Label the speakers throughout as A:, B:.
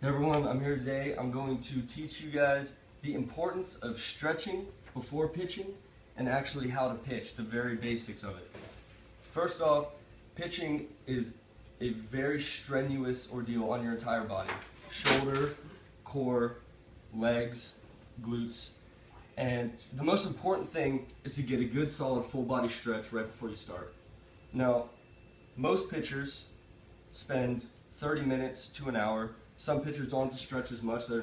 A: Hey everyone, I'm here today. I'm going to teach you guys the importance of stretching before pitching and actually how to pitch, the very basics of it. First off, pitching is a very strenuous ordeal on your entire body. Shoulder, core, legs, glutes, and the most important thing is to get a good solid full body stretch right before you start. Now, most pitchers spend 30 minutes to an hour. Some pitchers don't have to stretch as much, they're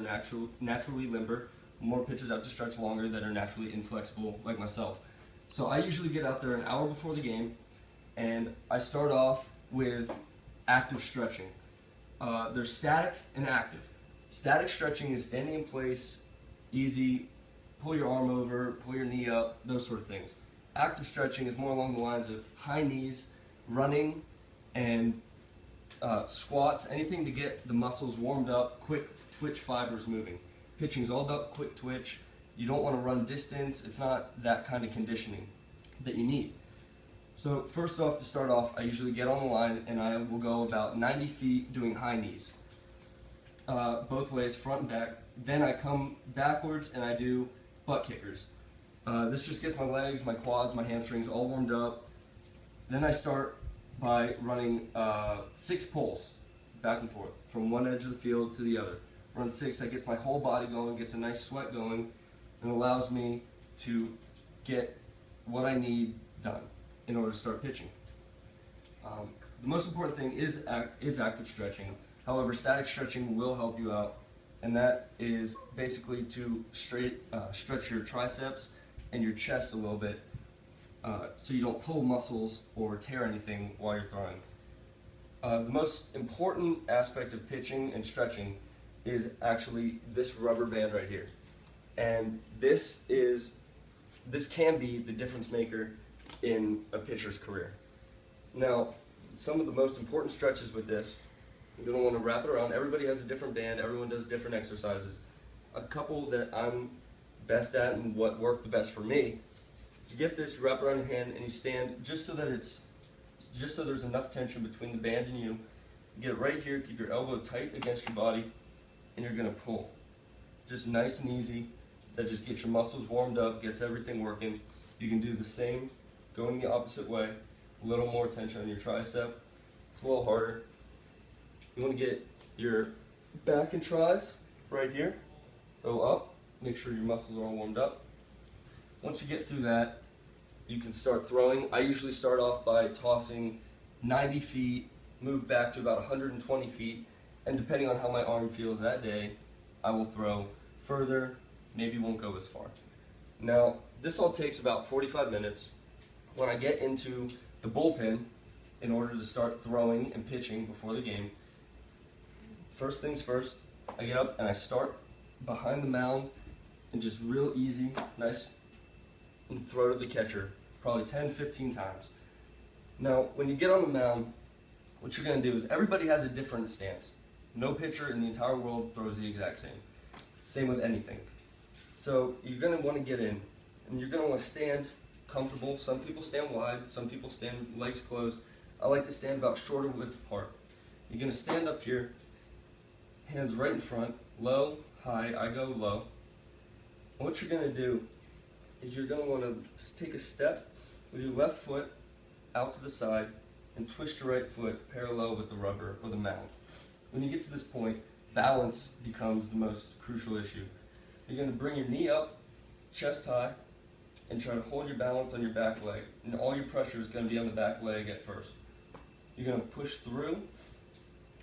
A: naturally limber. More pitchers have to stretch longer that are naturally inflexible, like myself. So I usually get out there an hour before the game, and I start off with active stretching. There's static and active. Static stretching is standing in place, easy, pull your arm over, pull your knee up, those sort of things. Active stretching is more along the lines of high knees, running, and squats, anything to get the muscles warmed up, quick twitch fibers moving. Pitching is all about quick twitch. You don't want to run distance. It's not that kind of conditioning that you need. So first off, to start off, I usually get on the line and I will go about 90 feet doing high knees. Both ways, front and back. Then I come backwards and I do butt kickers. This just gets my legs, my quads, my hamstrings all warmed up. Then I start by running 6 pulls back and forth from one edge of the field to the other. Run 6, that gets my whole body going, gets a nice sweat going, and allows me to get what I need done in order to start pitching. The most important thing is active stretching. However, static stretching will help you out, and that is basically to stretch your triceps and your chest a little bit, so you don't pull muscles or tear anything while you're throwing. The most important aspect of pitching and stretching is actually this rubber band right here. And this can be the difference maker in a pitcher's career. Now, some of the most important stretches with this, you're going to want to wrap it around. Everybody has a different band, everyone does different exercises. A couple that I'm best at and what worked the best for me, you get this, you wrap it around your hand, and you stand just so there's enough tension between the band and you. You get it right here, keep your elbow tight against your body, and you're going to pull. Just nice and easy. That just gets your muscles warmed up, gets everything working. You can do the same, going the opposite way, a little more tension on your tricep. It's a little harder. You want to get your back and tris right here, go up, make sure your muscles are all warmed up. Once you get through that, you can start throwing. I usually start off by tossing 90 feet, move back to about 120 feet, and depending on how my arm feels that day, I will throw further, maybe won't go as far. Now, this all takes about 45 minutes. When I get into the bullpen, in order to start throwing and pitching before the game, first things first, I get up and I start behind the mound and just real easy, nice, and throw to the catcher, probably 10-15 times. Now, when you get on the mound, what you're going to do is everybody has a different stance. No pitcher in the entire world throws the exact same. Same with anything. So you're going to want to get in, and you're going to want to stand comfortable. Some people stand wide, some people stand legs closed. I like to stand about shoulder width apart. You're going to stand up here, hands right in front, low, high, I go low. And what you're going to do is you're going to want to take a step with your left foot out to the side and twist your right foot parallel with the rubber or the mound. When you get to this point, balance becomes the most crucial issue. You're going to bring your knee up, chest high, and try to hold your balance on your back leg. And all your pressure is going to be on the back leg at first. You're going to push through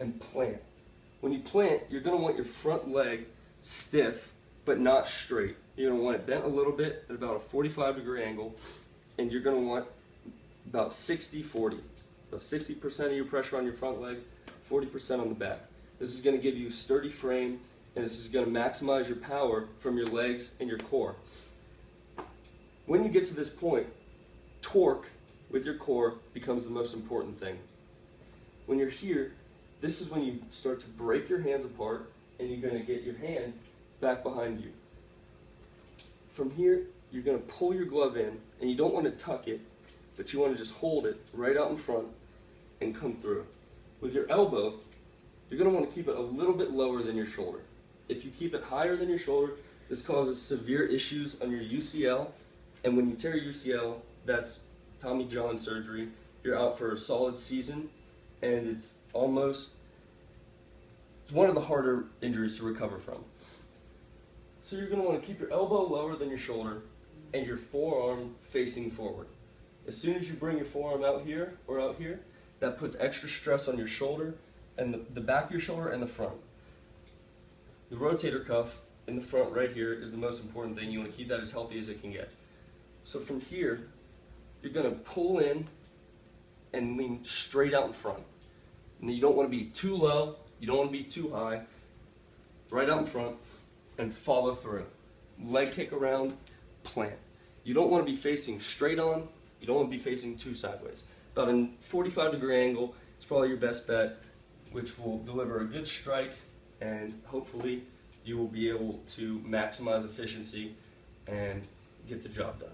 A: and plant. When you plant, you're going to want your front leg stiff, but not straight. You're going to want it bent a little bit at about a 45-degree angle, and you're going to want about 60-40. About 60% of your pressure on your front leg, 40% on the back. This is going to give you a sturdy frame, and this is going to maximize your power from your legs and your core. When you get to this point, torque with your core becomes the most important thing. When you're here, this is when you start to break your hands apart, and you're going to get your hand back behind you. From here, you're going to pull your glove in, and you don't want to tuck it, but you want to just hold it right out in front and come through. With your elbow, you're going to want to keep it a little bit lower than your shoulder. If you keep it higher than your shoulder, this causes severe issues on your UCL, and when you tear your UCL, that's Tommy John surgery. You're out for a solid season, and it's one of the harder injuries to recover from. So you're going to want to keep your elbow lower than your shoulder and your forearm facing forward. As soon as you bring your forearm out here or out here, that puts extra stress on your shoulder and the back of your shoulder and the front. The rotator cuff in the front right here is the most important thing. You want to keep that as healthy as it can get. So from here, you're going to pull in and lean straight out in front. And you don't want to be too low, you don't want to be too high. Right out in front and follow through. Leg kick around, plant. You don't want to be facing straight on, you don't want to be facing too sideways. About a 45-degree angle is probably your best bet, which will deliver a good strike, and hopefully you will be able to maximize efficiency and get the job done.